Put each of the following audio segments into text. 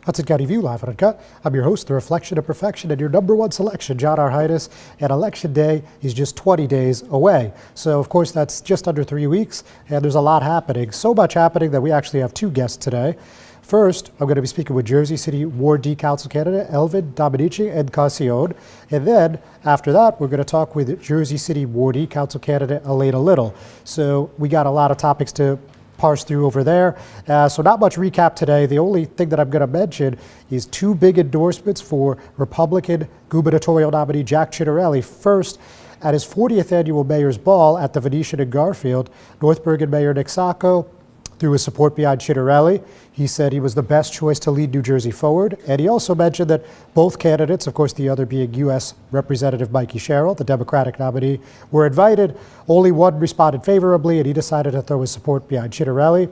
Hudson County View Live and Uncut. I'm your host, the reflection of perfection, and your number one selection, John R. Heinis. And Election Day is just 20 days away. So, of course, that's just under 3 weeks, and there's a lot happening. So much happening that we actually have two guests today. First, I'm going to be speaking with Jersey City Ward D Council candidate Elvin, Dominci, and Encarnación. And then, after that, we're going to talk with Jersey City Ward E Council candidate Eleana Little. So we got a lot of topics to parse through over there. So not much recap today. The only thing that I'm going to mention is two big endorsements for Republican gubernatorial nominee Jack Ciattarelli. First, at his 40th annual mayor's ball at the Venetian in Garfield, North Bergen Mayor Nick Sacco threw his support behind Ciattarelli. He said he was the best choice to lead New Jersey forward. And he also mentioned that both candidates, of course the other being U.S. Representative Mikey Sherrill, the Democratic nominee, were invited. Only one responded favorably, and he decided to throw his support behind Ciattarelli.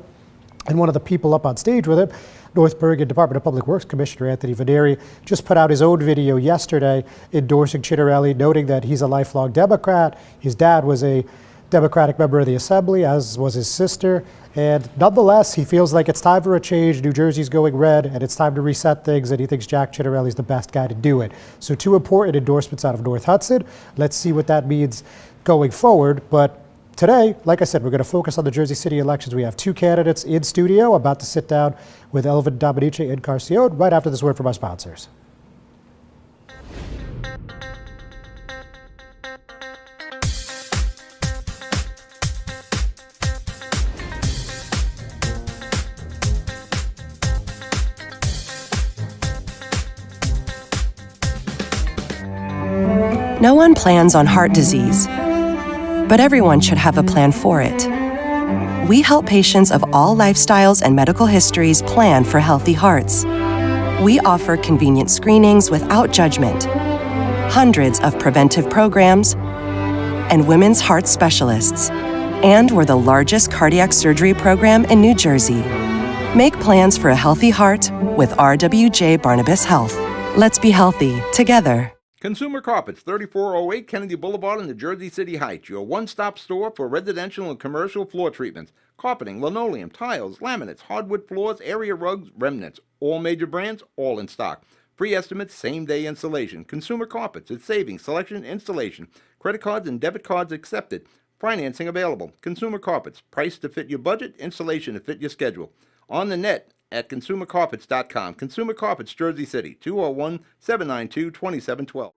And one of the people up on stage with him, North Bergen Department of Public Works Commissioner Anthony Veneri, just put out his own video yesterday endorsing Ciattarelli, noting that he's a lifelong Democrat. His dad was a Democratic member of the Assembly, as was his sister. And nonetheless, he feels like it's time for a change. New Jersey's going red, and it's time to reset things, and he thinks Jack Ciattarelli is the best guy to do it. So two important endorsements out of North Hudson. Let's see what that means going forward. But today, like I said, we're going to focus on the Jersey City elections. We have two candidates in studio, about to sit down with Elvin, Dominci, and Encarnación right after this word from our sponsors. No one plans on heart disease, but everyone should have a plan for it. We help patients of all lifestyles and medical histories plan for healthy hearts. We offer convenient screenings without judgment, hundreds of preventive programs, and women's heart specialists. And we're the largest cardiac surgery program in New Jersey. Make plans for a healthy heart with RWJ Barnabas Health. Let's be healthy together. Consumer Carpets, 3408 Kennedy Boulevard in the Jersey City Heights, your one-stop store for residential and commercial floor treatments, carpeting, linoleum, tiles, laminates, hardwood floors, area rugs, remnants, all major brands, all in stock. Free estimates, same-day installation. Consumer Carpets, it's savings, selection, installation. Credit cards and debit cards accepted. Financing available. Consumer Carpets, price to fit your budget, installation to fit your schedule. On the net at consumercarpets.com. Consumer Carpets, Jersey City, 201-792-2712.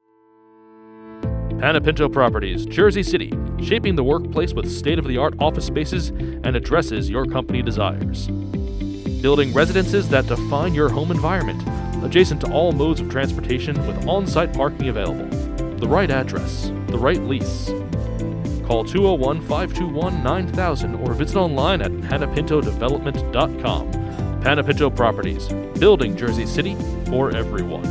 Panapinto Properties, Jersey City, shaping the workplace with state-of-the-art office spaces and addresses your company desires. Building residences that define your home environment, adjacent to all modes of transportation with on-site parking available. The right address, the right lease. Call 201-521-9000 or visit online at panapintodevelopment.com. Panapinto Properties, building Jersey City for everyone.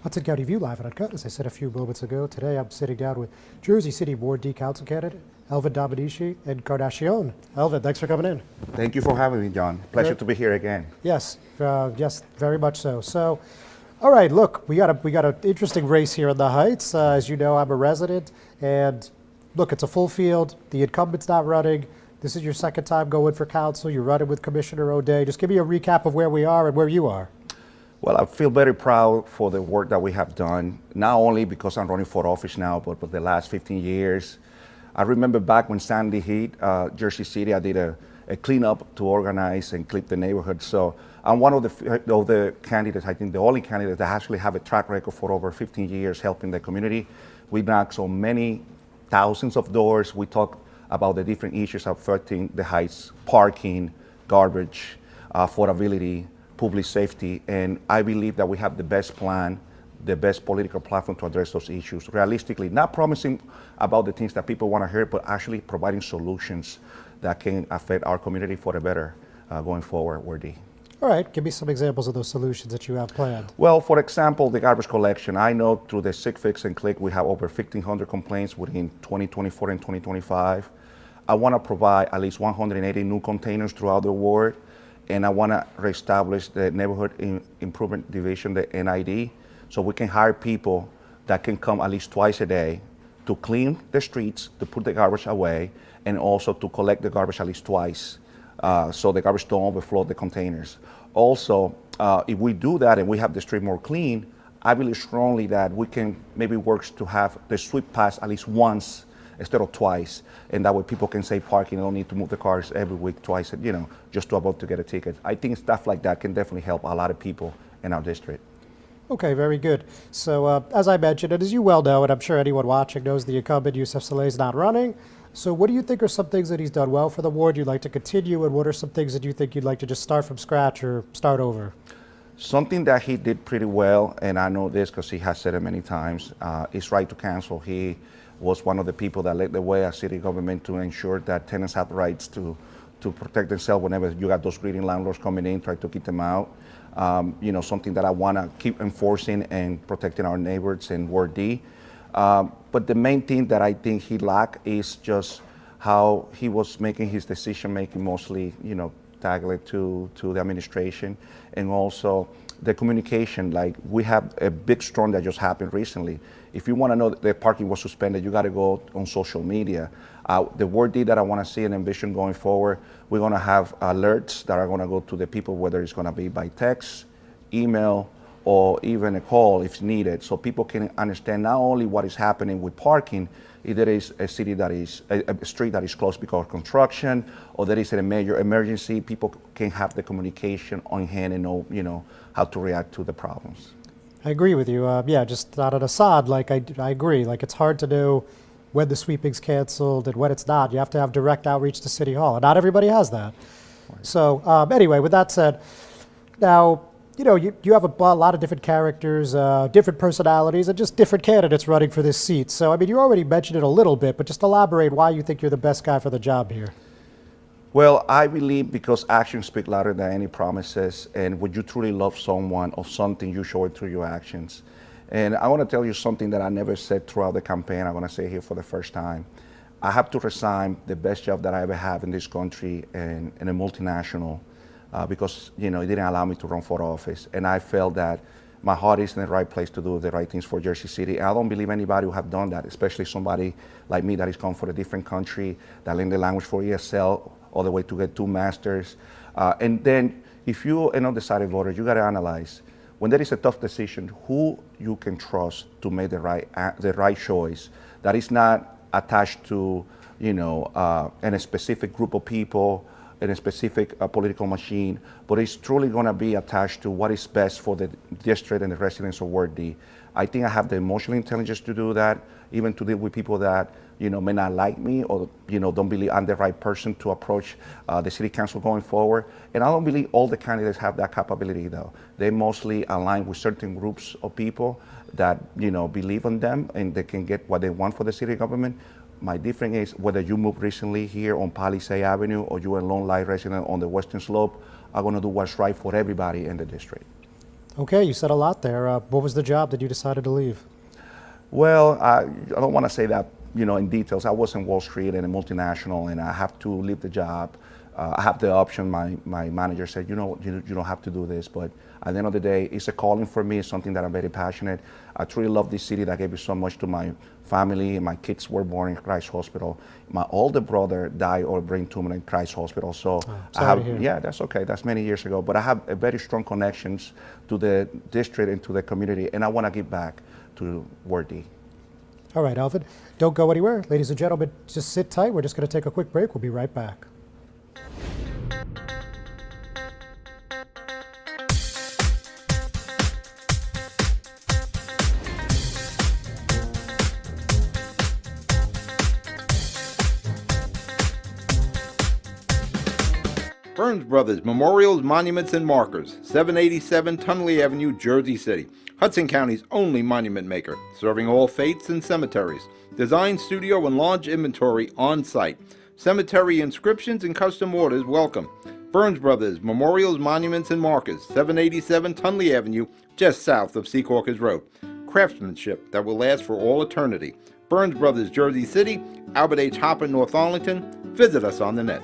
Hudson County View Live and Uncut. As I said a few moments ago, today I'm sitting down with Jersey City Ward D Council candidate Elvin, Dominci, and Encarnación. Elvin, thanks for coming in. Thank you for having me, John. Pleasure to be here again. Yes, yes, very much so. So, all right, look, we got an interesting race here in the Heights. As you know, I'm a resident, and look, it's a full field. The incumbent's not running. This is your second time going for council. You're running with Commissioner O'Day. Just give me a recap of where we are and where you are. Well, I feel very proud for the work that we have done, not only because I'm running for office now, but for the last 15 years. I remember back when Sandy hit Jersey City, I did a cleanup to organize and clean the neighborhood. So I'm one of the candidates, I think the only candidate that actually have a track record for over 15 years helping the community. We knocked so many thousands of doors. We talk about the different issues affecting the Heights: parking, garbage, affordability, public safety, and I believe that we have the best plan, the best political platform to address those issues realistically, not promising about the things that people want to hear, but actually providing solutions that can affect our community for the better going forward, Wordy. All right, give me some examples of those solutions that you have planned. Well, for example, the garbage collection. I know through the Sick Fix and Click, we have over 1,500 complaints within 2024 and 2025. I want to provide at least 180 new containers throughout the ward, and I want to reestablish the Neighborhood Improvement Division, the NID, so we can hire people that can come at least twice a day to clean the streets, to put the garbage away, and also to collect the garbage at least twice, so the garbage don't overflow the containers. Also, if we do that and we have the street more clean, I believe strongly that we can maybe work to have the sweep pass at least once instead of twice, and that way people can save parking and don't need to move the cars every week twice, just to avoid to get a ticket. I think stuff like that can definitely help a lot of people in our district. Okay, very good. So as I mentioned, and as you well know, and I'm sure anyone watching knows, the incumbent Yusef Saleh is not running. So what do you think are some things that he's done well for the ward you'd like to continue, and what are some things that you think you'd like to just start from scratch or start over? Something that he did pretty well, and I know this because he has said it many times, is right to cancel. He was one of the people that led the way as city government to ensure that tenants have rights to protect themselves whenever you got those greedy landlords coming in, try to keep them out. Something that I want to keep enforcing and protecting our neighbors in Ward D. But the main thing that I think he lacked is just how he was making his decision making mostly, tailored to the administration, and also the communication. Like, we have a big storm that just happened recently. If you want to know that the parking was suspended, you got to go on social media. The Ward D that I want to see and envision going forward, we're going to have alerts that are going to go to the people, whether it's going to be by text, email, or even a call if needed, so people can understand not only what is happening with parking, if there is a city that is a street that is closed because of construction, or there is a major emergency, people can have the communication on hand and know, how to react to the problems. I agree with you. Just on an aside, like I agree. Like, it's hard to know when the sweeping's canceled and when it's not. You have to have direct outreach to City Hall, and not everybody has that. Right. So anyway, with that said, now, you have a lot of different characters, different personalities, and just different candidates running for this seat. So, I mean, you already mentioned it a little bit, but just elaborate why you think you're the best guy for the job here. Well, I believe because actions speak louder than any promises, and when you truly love someone or something, you show it through your actions. And I want to tell you something that I never said throughout the campaign. I'm going to say here for the first time. I have to resign the best job that I ever have in this country and in a multinational, because it didn't allow me to run for office, and I felt that my heart is in the right place to do the right things for Jersey City. And I don't believe anybody would have done that, especially somebody like me that is come from a different country, that learned the language for ESL all the way to get 2 masters. And then if you're an undecided voter, you got to analyze when there is a tough decision who you can trust to make the right choice that is not attached to in a specific group of people, in a specific political machine, but it's truly going to be attached to what is best for the district and the residents of Ward D. I think I have the emotional intelligence to do that, even to deal with people that may not like me or don't believe I'm the right person to approach the city council going forward. And I don't believe all the candidates have that capability, though. They mostly align with certain groups of people that believe in them and they can get what they want for the city government. My difference is whether you moved recently here on Palisade Avenue or you're a Lone Light resident on the Western Slope, I'm going to do what's right for everybody in the district. Okay, you said a lot there. What was the job that you decided to leave? Well, I don't want to say that in details. I was in Wall Street and a multinational, and I have to leave the job. I have the option. My manager said, you don't have to do this, but at the end of the day, it's a calling for me. It's something that I'm very passionate. I truly love this city that gave me so much to my family. My kids were born in Christ Hospital. My older brother died of a brain tumor in Christ Hospital. So that's okay. That's many years ago. But I have a very strong connections to the district and to the community, and I want to give back to Ward D. All right, Elvin, don't go anywhere. Ladies and gentlemen, just sit tight. We're just going to take a quick break. We'll be right back. Burns Brothers Memorials, Monuments, and Markers, 787 Tunley Avenue, Jersey City. Hudson County's only monument maker, serving all faiths and cemeteries. Design, studio, and large inventory on site. Cemetery inscriptions and custom orders welcome. Burns Brothers Memorials, Monuments, and Markers, 787 Tunley Avenue, just south of Secaucus Road. Craftsmanship that will last for all eternity. Burns Brothers, Jersey City, Albert H. Hopper, North Arlington. Visit us on the net.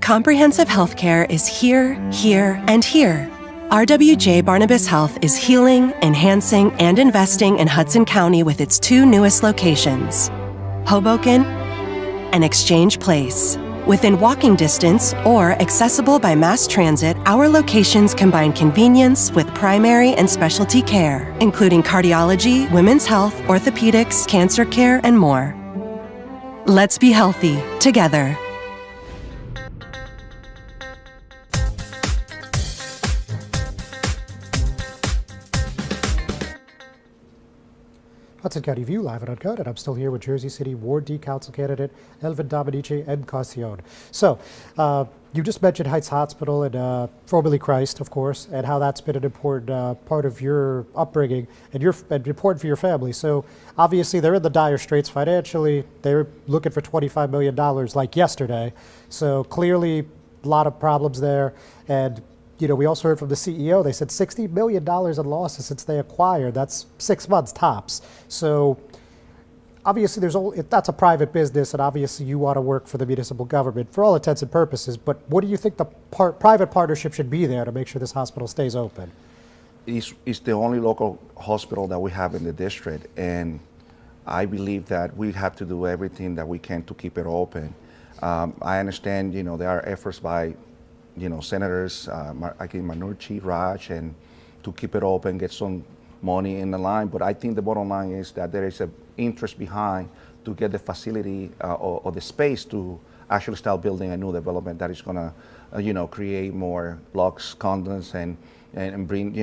Comprehensive healthcare is here, here, and here. RWJ Barnabas Health is healing, enhancing, and investing in Hudson County with its two newest locations, Hoboken and Exchange Place. Within walking distance or accessible by mass transit, our locations combine convenience with primary and specialty care, including cardiology, women's health, orthopedics, cancer care, and more. Let's be healthy together. Hudson County View, live and uncut, and I'm still here with Jersey City Ward D Council candidate Elvin, Dominci, and Encarnación. So, you just mentioned Heights Hospital and formerly Christ, of course, and how that's been an important part of your upbringing and important for your family. So, obviously, they're in the dire straits financially. They're looking for $25 million like yesterday. So, clearly, a lot of problems there. And you know, we also heard from the CEO, they said $60 million in losses since they acquired. That's 6 months tops. So obviously that's a private business, and obviously you want to work for the municipal government for all intents and purposes. But what do you think the private partnership should be there to make sure this hospital stays open? It's the only local hospital that we have in the district, and I believe that we have to do everything that we can to keep it open. I understand, you know, there are efforts by senators, like Dominci, Raj, and to keep it open, get some money in the line. But I think the bottom line is that there is an interest behind to get the facility or the space to actually start building a new development that is going to, create more locks, condoms, and bring,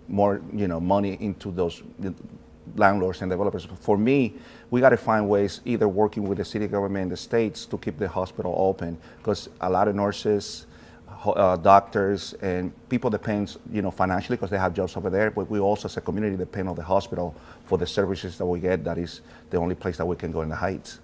more, money into those landlords and developers. For me, we got to find ways, either working with the city government and the states to keep the hospital open, because a lot of nurses, doctors and people depend, financially because they have jobs over there, but we also as a community depend on the hospital for the services that we get. That is the only place that we can go in the Heights.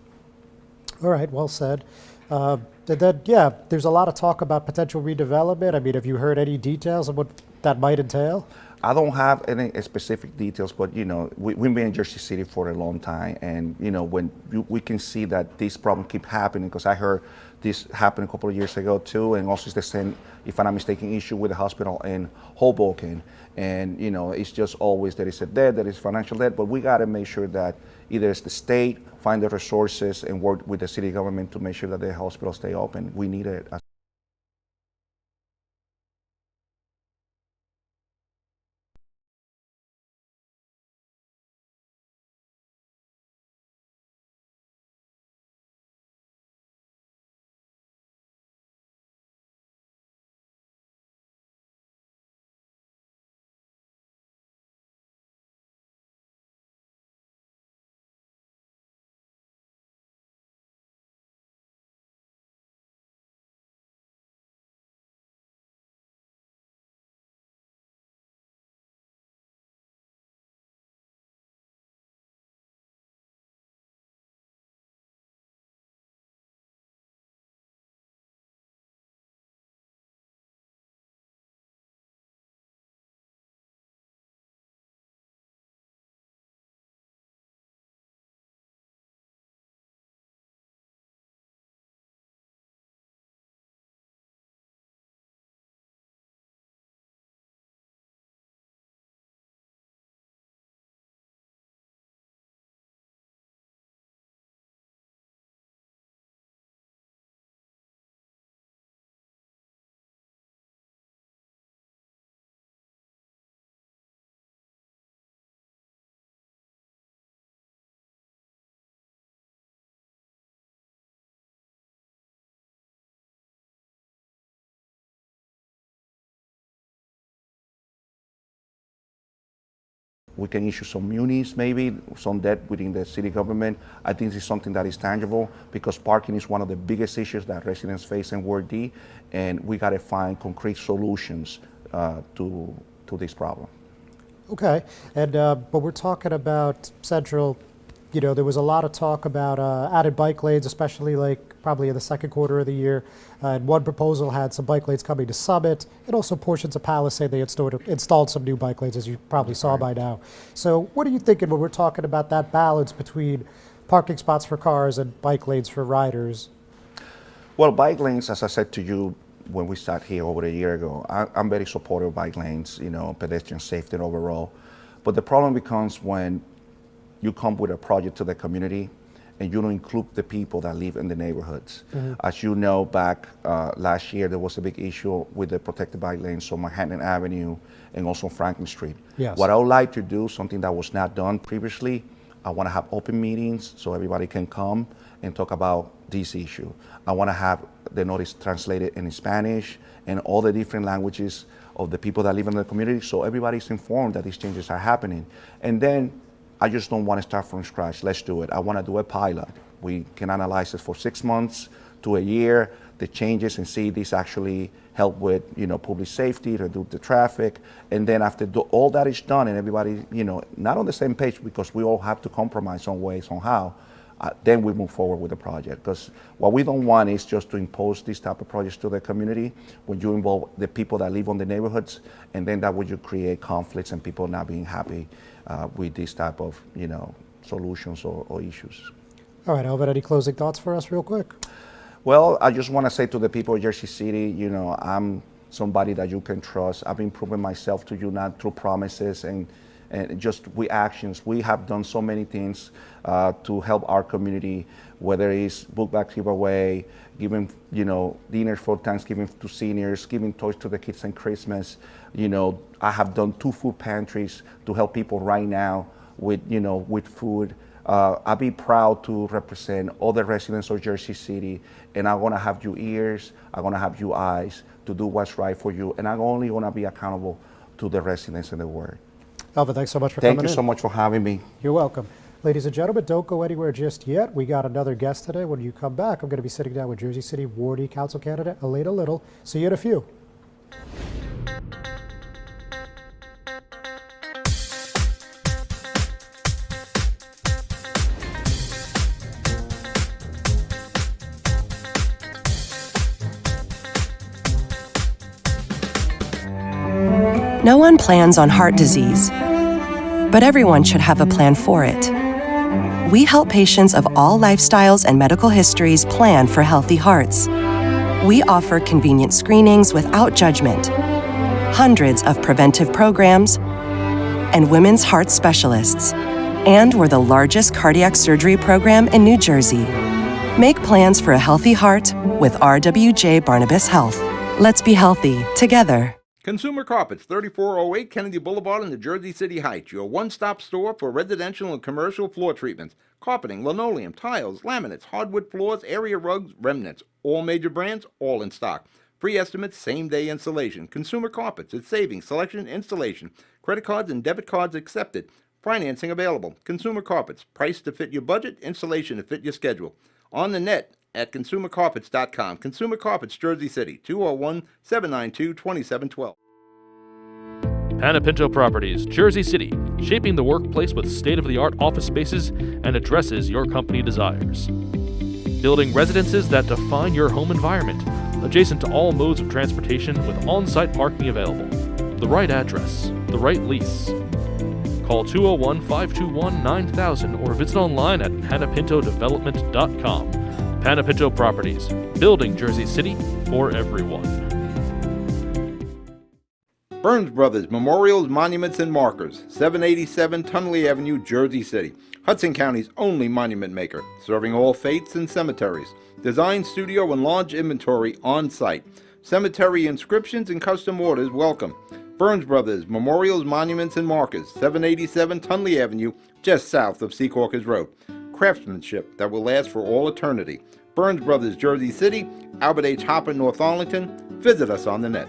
All right, well said. There's a lot of talk about potential redevelopment. I mean, have you heard any details of what that might entail? I don't have any specific details, but we've been in Jersey City for a long time, and when we can see that this problem keep happening, because I heard this happened a couple of years ago too, and also it's the same, if I'm not mistaken, issue with the hospital in Hoboken, and it's just always there is a debt, there is financial debt, but we got to make sure that either it's the state find the resources and work with the city government to make sure that the hospital stay open. We need it. We can issue some munis, maybe some debt within the city government. I think this is something that is tangible, because parking is one of the biggest issues that residents face in Ward D, and we got to find concrete solutions to this problem. Okay, and but we're talking about Central. There was a lot of talk about added bike lanes, especially probably in the second quarter of the year. And one proposal had some bike lanes coming to Summit, and also portions of Palisade. They installed some new bike lanes, as you probably saw by now. So what are you thinking when we're talking about that balance between parking spots for cars and bike lanes for riders? Well, bike lanes, as I said to you, when we sat here over a year ago. I'm very supportive of bike lanes, pedestrian safety overall. But the problem becomes when you come with a project to the community and you don't include the people that live in the neighborhoods. As you know, back last year, there was a big issue with the protected bike lanes on Manhattan Avenue and also Franklin Street. Yes. What I would like to do, something that was not done previously, I want to have open meetings so everybody can come and talk about this issue. I want to have the notice translated in Spanish and all the different languages of the people that live in the community so everybody's informed that these changes are happening. And then I just don't want to start from scratch. Let's do it. I want to do a pilot. We can analyze it for 6 months to a year, the changes, and see this actually help with public safety, reduce the traffic. And then after all that is done and everybody not on the same page because we all have to compromise on ways on how, then we move forward with the project. Because what we don't want is just to impose these type of projects to the community when you involve the people that live on the neighborhoods, and then that would you create conflicts and people not being happy with this type of solutions or issues. All right, Elvin, any closing thoughts for us real quick? Well, I just want to say to the people of Jersey City, I'm somebody that you can trust. I've been proving myself to you not through promises and just with actions. We have done so many things to help our community, whether it's book bag giveaway, giving dinners for Thanksgiving to seniors, giving toys to the kids on Christmas. I have done 2 food pantries to help people right now with with food. I'll be proud to represent all the residents of Jersey City, and I'm gonna have your ears, I'm gonna have your eyes to do what's right for you, and I'm only gonna be accountable to the residents in the ward. Elvin, thanks so much for coming in. Thank you so much for having me. You're welcome. Ladies and gentlemen, don't go anywhere just yet. We got another guest today. When you come back, I'm going to be sitting down with Jersey City Ward E Council candidate Eleana Little. See you in a few. No one plans on heart disease, but everyone should have a plan for it. We help patients of all lifestyles and medical histories plan for healthy hearts. We offer convenient screenings without judgment, hundreds of preventive programs, and women's heart specialists. And we're the largest cardiac surgery program in New Jersey. Make plans for a healthy heart with RWJ Barnabas Health. Let's be healthy together. Consumer Carpets, 3408 Kennedy Boulevard in the Jersey City Heights, your one-stop store for residential and commercial floor treatments, carpeting, linoleum, tiles, laminates, hardwood floors, area rugs, remnants, all major brands, all in stock. Free estimates, same-day installation. Consumer Carpets, it's savings, selection, installation. Credit cards and debit cards accepted. Financing available. Consumer Carpets, price to fit your budget, installation to fit your schedule. On the net at consumercarpets.com. Consumer Carpets, Jersey City, 201-792-2712. Panapinto Properties, Jersey City, shaping the workplace with state-of-the-art office spaces and addresses your company desires. Building residences that define your home environment, adjacent to all modes of transportation with on-site parking available. The right address, the right lease. Call 201-521-9000 or visit online at panapintodevelopment.com. Panapinto Properties, building Jersey City for everyone. Burns Brothers Memorials, Monuments, and Markers, 787 Tunley Avenue, Jersey City. Hudson County's only monument maker, serving all faiths and cemeteries. Design studio and large inventory on site. Cemetery inscriptions and custom orders welcome. Burns Brothers Memorials, Monuments, and Markers, 787 Tunley Avenue, just south of Secaucus Road. Craftsmanship that will last for all eternity. Burns Brothers, Jersey City, Albert H. Hopper, North Arlington. Visit us on the net.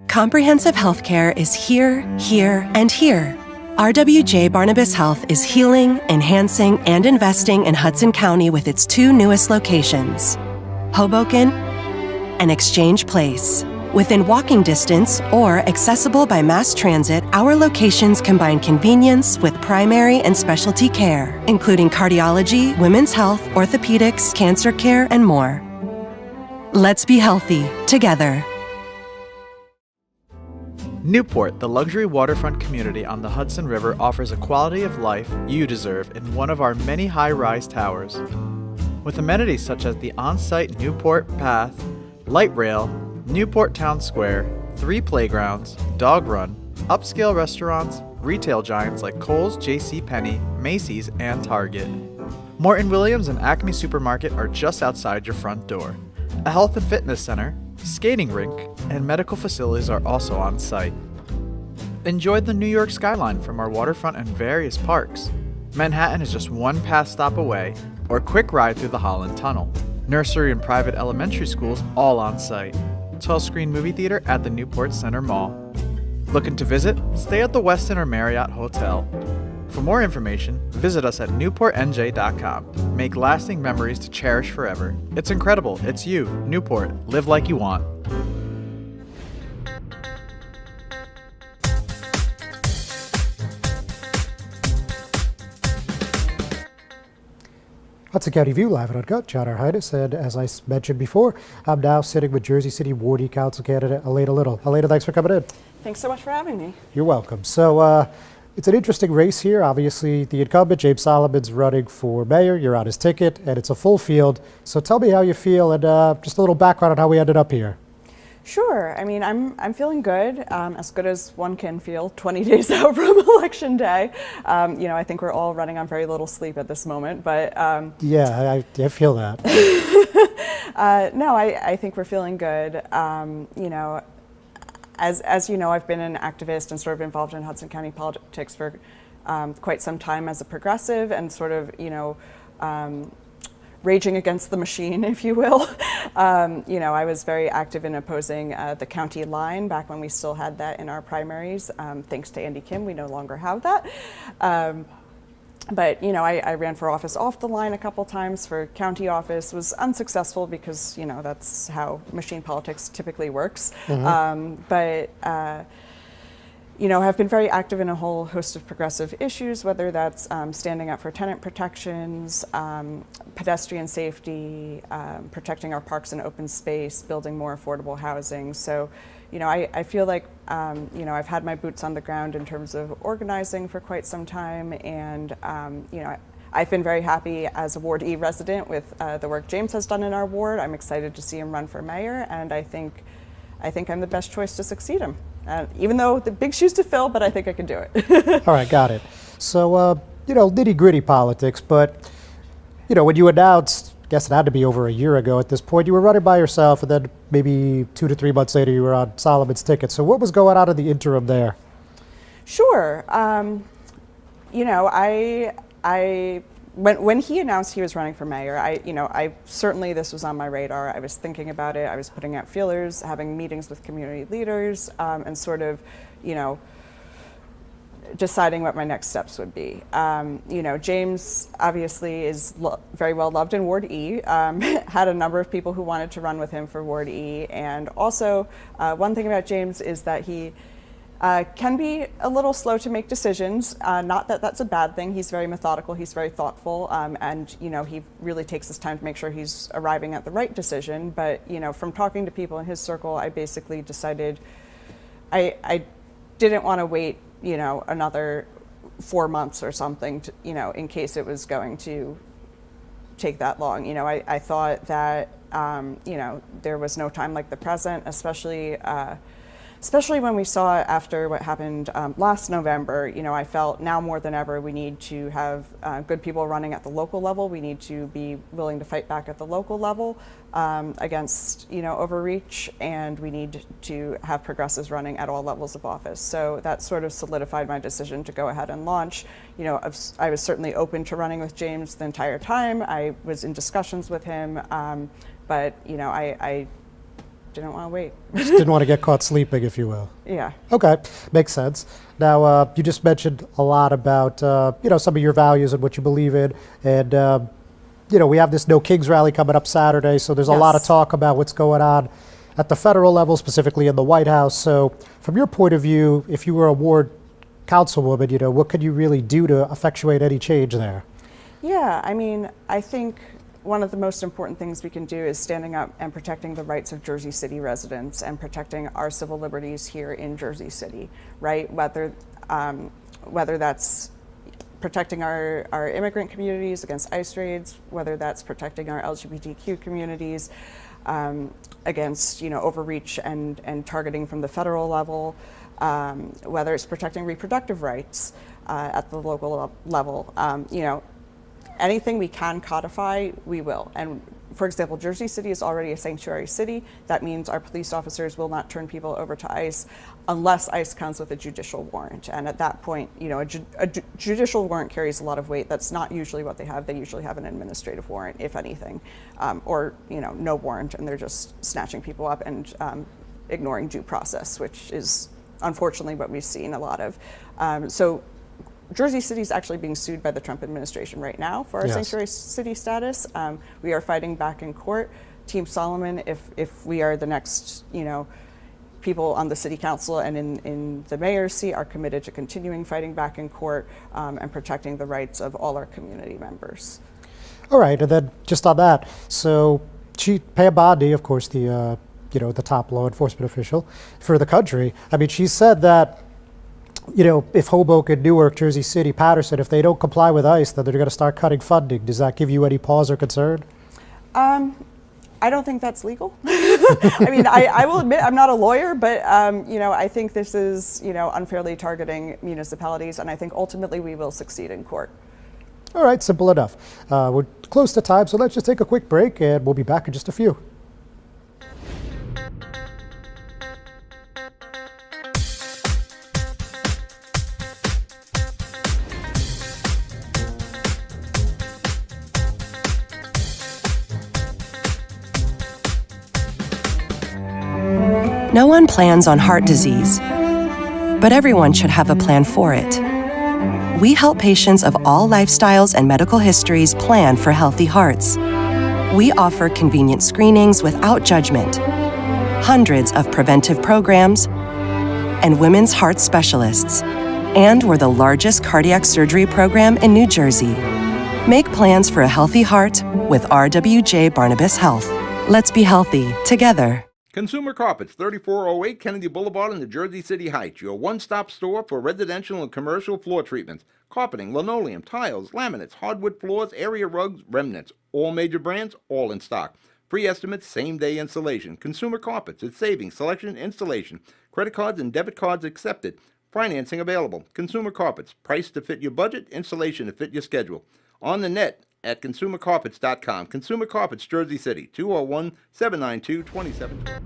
Comprehensive healthcare is here, here, and here. RWJ Barnabas Health is healing, enhancing, and investing in Hudson County with its 2 newest locations, Hoboken and Exchange Place. Within walking distance or accessible by mass transit, our locations combine convenience with primary and specialty care, including cardiology, women's health, orthopedics, cancer care, and more. Let's be healthy together. Newport, the luxury waterfront community on the Hudson River, offers a quality of life you deserve in one of our many high-rise towers. With amenities such as the on-site Newport Path, light rail, Newport Town Square, 3 playgrounds, dog run, upscale restaurants, retail giants like Kohl's, JCPenney, Macy's, and Target. Morton Williams and Acme Supermarket are just outside your front door. A health and fitness center, skating rink, and medical facilities are also on site. Enjoy the New York skyline from our waterfront and various parks. Manhattan is just one pass stop away, or a quick ride through the Holland Tunnel. Nursery and private elementary schools all on site. 12-screen movie theater at the Newport Center Mall. Looking to visit? Stay at the Westin or Marriott Hotel. For more information, visit us at newportnj.com. Make lasting memories to cherish forever. It's incredible. It's you, Newport. Live like you want. Hudson County View live and uncut. John R. Heinis, and as I mentioned before, I'm now sitting with Jersey City Ward E Council candidate Eleana Little. Eleana, thanks for coming in. Thanks so much for having me. You're welcome. So it's an interesting race here. Obviously, the incumbent, James Solomon's running for mayor. You're on his ticket, and it's a full field. So tell me how you feel, and just a little background on how we ended up here. Sure. I mean, I'm feeling good as one can feel 20 days out from Election Day. I think we're all running on very little sleep at this moment, but yeah, I feel that. no, I think we're feeling good. As you know, I've been an activist and sort of involved in Hudson County politics for quite some time as a progressive, and sort of raging against the machine, if you will. I was very active in opposing the county line back when we still had that in our primaries. Thanks to Andy Kim, we no longer have that. But I ran for office off the line a couple times for county office, was unsuccessful because that's how machine politics typically works. Have been very active in a whole host of progressive issues, whether that's standing up for tenant protections, pedestrian safety, protecting our parks and open space, building more affordable housing. So, I feel like, I've had my boots on the ground in terms of organizing for quite some time, and, I've been very happy as a Ward E resident with the work James has done in our ward. I'm excited to see him run for mayor, and I think I'm the best choice to succeed him. Even though the big shoes to fill, but I think I can do it. All right, got it. So, nitty-gritty politics, but, when you announced, I guess it had to be over a year ago at this point, you were running by yourself, and then maybe 2 to 3 months later you were on Solomon's ticket. So what was going on in the interim there? Sure. When he announced he was running for mayor, I certainly, this was on my radar. I was thinking about it. I was putting out feelers, having meetings with community leaders, and sort of, deciding what my next steps would be. James obviously is very well loved in Ward E, had a number of people who wanted to run with him for Ward E, and also one thing about James is that he can be a little slow to make decisions. Not that that's a bad thing. He's very methodical, he's very thoughtful, and he really takes his time to make sure he's arriving at the right decision. But from talking to people in his circle, I basically decided I didn't want to wait another 4 months or something to, in case it was going to take that long. I thought that there was no time like the present, especially when we saw after what happened last November. I felt now more than ever we need to have good people running at the local level. We need to be willing to fight back at the local level against overreach, and we need to have progressives running at all levels of office. So that sort of solidified my decision to go ahead and launch. I was certainly open to running with James the entire time. I was in discussions with him, but I didn't want to wait. Just didn't want to get caught sleeping, if you will. Yeah. Okay, makes sense. Now, you just mentioned a lot about, some of your values and what you believe in. And, we have this No Kings rally coming up Saturday, so there's a lot of talk about what's going on at the federal level, specifically in the White House. So from your point of view, if you were a ward councilwoman, what could you really do to effectuate any change there? Yeah, I think one of the most important things we can do is standing up and protecting the rights of Jersey City residents and protecting our civil liberties here in Jersey City, right? Whether that's protecting our immigrant communities against ICE raids, whether that's protecting our LGBTQ communities. against overreach and targeting from the federal level, whether it's protecting reproductive rights at the local level. Anything we can codify, we will. And for example, Jersey City is already a sanctuary city. That means our police officers will not turn people over to ICE unless ICE comes with a judicial warrant. And at that point, a judicial warrant carries a lot of weight. That's not usually what they have. They usually have an administrative warrant, if anything, or no warrant, and they're just snatching people up and ignoring due process, which is unfortunately what we've seen a lot of. So Jersey City is actually being sued by the Trump administration right now for our sanctuary city status. We are fighting back in court. Team Solomon, if we are the next, people on the city council and in the mayor's seat, are committed to continuing fighting back in court and protecting the rights of all our community members. All right, and then just on that, so Pam Bondi, of course, the the top law enforcement official for the country. I mean, she said that if Hoboken, Newark, Jersey City, Patterson, if they don't comply with ICE, then they're going to start cutting funding. Does that give you any pause or concern? I don't think that's legal. I mean, I will admit I'm not a lawyer, but I think this is unfairly targeting municipalities, and I think ultimately we will succeed in court. All right, simple enough. We're close to time, so let's just take a quick break, and we'll be back in just a few. No one plans on heart disease, but everyone should have a plan for it. We help patients of all lifestyles and medical histories plan for healthy hearts. We offer convenient screenings without judgment, hundreds of preventive programs, and women's heart specialists. And we're the largest cardiac surgery program in New Jersey. Make plans for a healthy heart with RWJ Barnabas Health. Let's be healthy together. Consumer Carpets, 3408 Kennedy Boulevard in the Jersey City Heights, your one-stop store for residential and commercial floor treatments, carpeting, linoleum, tiles, laminates, hardwood floors, area rugs, remnants, all major brands, all in stock. Free estimates, same-day installation. Consumer Carpets, it's savings, selection, installation. Credit cards and debit cards accepted. Financing available. Consumer Carpets, price to fit your budget, installation to fit your schedule. On the net at consumercarpets.com. Consumer Carpets, Jersey City, 201-792-2712.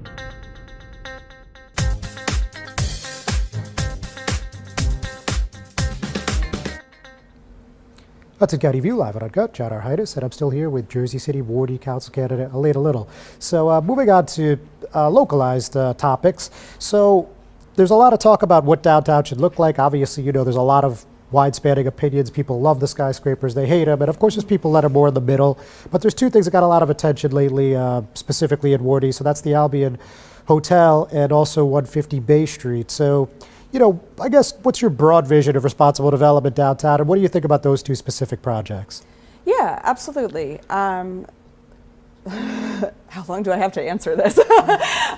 Hudson County View live and uncut. John R. Heinis, and I'm still here with Jersey City Ward E Council candidate Eleana Little. So moving on to localized topics. So there's a lot of talk about what downtown should look like. Obviously, there's a lot of wide-spanning opinions. People love the skyscrapers, they hate them, and of course there's people that are more in the middle. But there's two things that got a lot of attention lately, specifically in Ward E. So that's the Albion Hotel and also 150 Bay Street. So, I guess what's your broad vision of responsible development downtown, and what do you think about those two specific projects? Yeah, absolutely. How long do I have to answer this?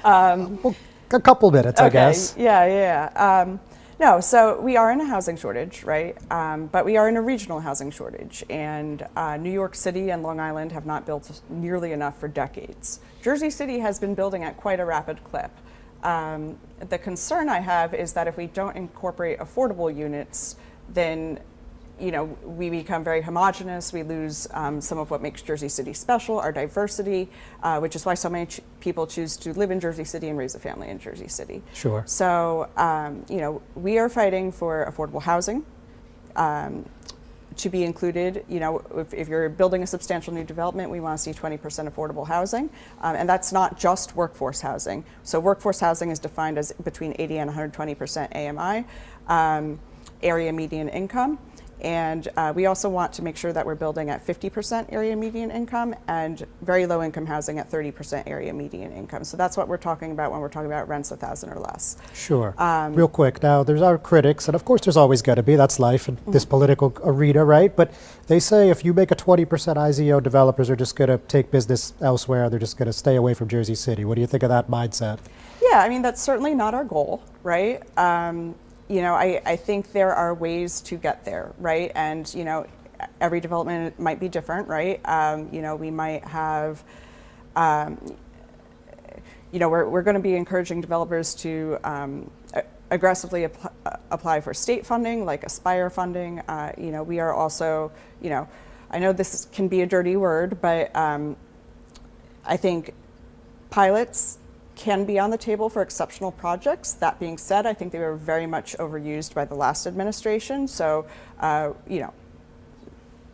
Well, a couple minutes, I guess. Yeah. No, so we are in a housing shortage, right? But we are in a regional housing shortage, and New York City and Long Island have not built nearly enough for decades. Jersey City has been building at quite a rapid clip. The concern I have is that if we don't incorporate affordable units, then we become very homogenous. We lose some of what makes Jersey City special, our diversity, which is why so many people choose to live in Jersey City and raise a family in Jersey City. Sure. So, we are fighting for affordable housing to be included. If you're building a substantial new development, we want to see 20% affordable housing. And that's not just workforce housing. So workforce housing is defined as between 80 and 120% AMI, area median income. And we also want to make sure that we're building at 50% area median income and very low income housing at 30% area median income. So that's what we're talking about when we're talking about rents 1,000 or less. Sure. Real quick, now there's our critics, and of course there's always got to be, that's life in this political arena, right? But they say if you make a 20% IZO, developers are just going to take business elsewhere. They're just going to stay away from Jersey City. What do you think of that mindset? Yeah, I mean, that's certainly not our goal, right? I think there are ways to get there, right? And, every development might be different, right? We might have, we're going to be encouraging developers to aggressively apply for state funding, like Aspire funding. We are also, I know this can be a dirty word, but I think pilots can be on the table for exceptional projects. That being said, I think they were very much overused by the last administration. So,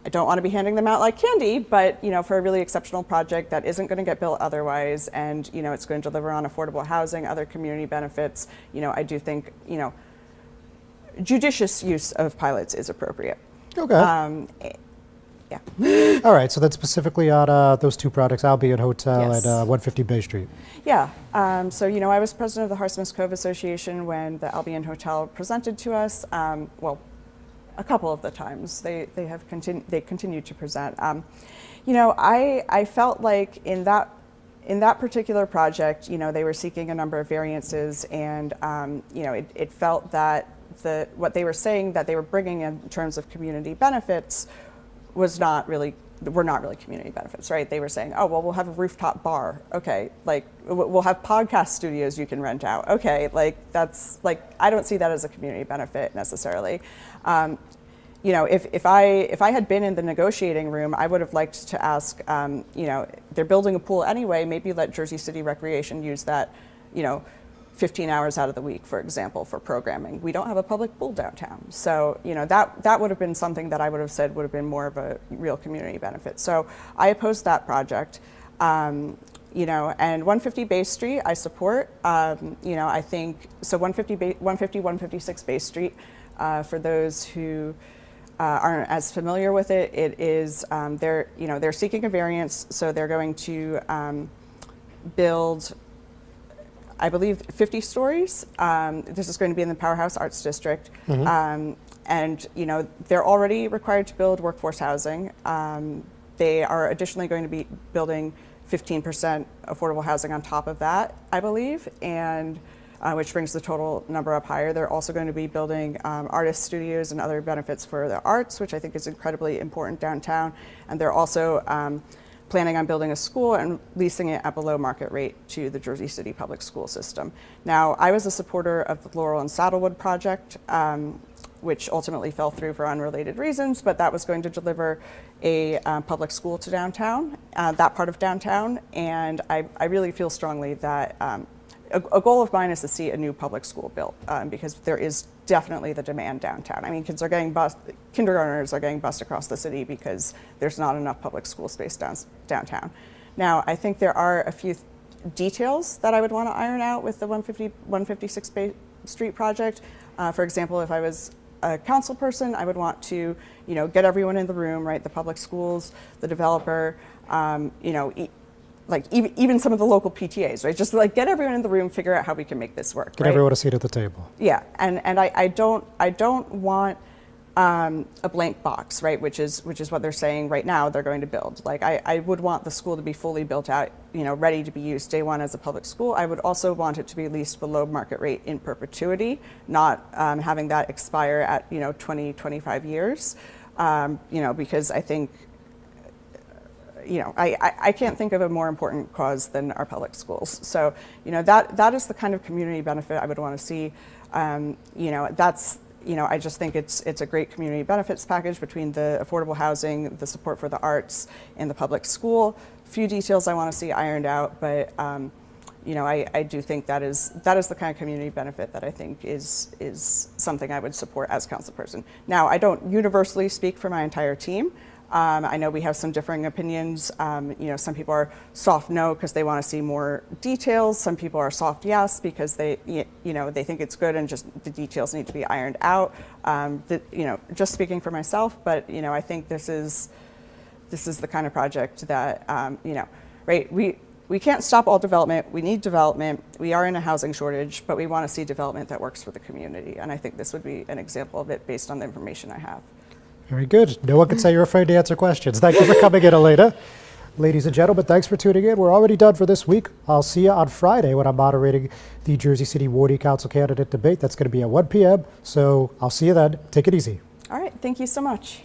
I don't want to be handing them out like candy, but for a really exceptional project that isn't going to get built otherwise, and it's going to deliver on affordable housing, other community benefits, I do think judicious use of pilots is appropriate. Okay. Yeah. All right, so that's specifically on those two projects, Albion Hotel Yes. and 150 Bay Street. Yeah, so I was president of the Hartman's Cove Association when the Albion Hotel presented to us. A couple of the times they continued to present. I felt like in that particular project, they were seeking a number of variances, and it felt that what they were saying that they were bringing in terms of community benefits were not really community benefits, right? They were saying, oh, well, we'll have a rooftop bar. Okay, like we'll have podcast studios you can rent out. Okay, that's I don't see that as a community benefit necessarily. If I had been in the negotiating room, I would have liked to ask, they're building a pool anyway, maybe let Jersey City Recreation use that, 15 hours out of the week, for example, for programming. We don't have a public pool downtown. So, that would have been something that I would have said would have been more of a real community benefit. So I opposed that project. And 150 Bay Street, I support. I think, so 156 Bay Street, for those who aren't as familiar with it, it is, they're seeking a variance, so they're going to build, I believe, 50 stories. This is going to be in the Powerhouse Arts District. And, they're already required to build workforce housing. They are additionally going to be building 15% affordable housing on top of that, I believe, and which brings the total number up higher. They're also going to be building artist studios and other benefits for the arts, which I think is incredibly important downtown. And they're also planning on building a school and leasing it at below market rate to the Jersey City public school system. Now, I was a supporter of the Laurel and Saddlewood project, which ultimately fell through for unrelated reasons, but that was going to deliver a public school to downtown, that part of downtown. And I really feel strongly that a goal of mine is to see a new public school built, because there is definitely the demand downtown. I mean, kindergartners are getting bused across the city because there's not enough public school space downtown. Now, I think there are a few details that I would want to iron out with the 156 Bay Street project. For example, if I was a council person, I would want to, get everyone in the room, right? The public schools, the developer, even some of the local PTAs, right? Just get everyone in the room, figure out how we can make this work. Get everyone a seat at the table. Yeah, and I don't want a blank box, right? Which is what they're saying right now they're going to build. I would want the school to be fully built out, ready to be used day one as a public school. I would also want it to be leased below market rate in perpetuity, not having that expire at 20, 25 years, because I think. I can't think of a more important cause than our public schools. So, that is the kind of community benefit I would want to see. That's, I just think it's a great community benefits package between the affordable housing, the support for the arts, and the public school. Few details I want to see ironed out, but I do think that is the kind of community benefit that I think is something I would support as councilperson. Now, I don't universally speak for my entire team. I know we have some differing opinions. Some people are soft no because they want to see more details. Some people are soft yes because they think it's good and just the details need to be ironed out. Just speaking for myself, but I think this is the kind of project that right. We can't stop all development. We need development. We are in a housing shortage, but we want to see development that works for the community. And I think this would be an example of it based on the information I have. Very good. No one can say you're afraid to answer questions. Thank you for coming in, Elena. Ladies and gentlemen, thanks for tuning in. We're already done for this week. I'll see you on Friday when I'm moderating the Jersey City Ward E Council candidate debate. That's going to be at 1 p.m. So I'll see you then. Take it easy. All right. Thank you so much.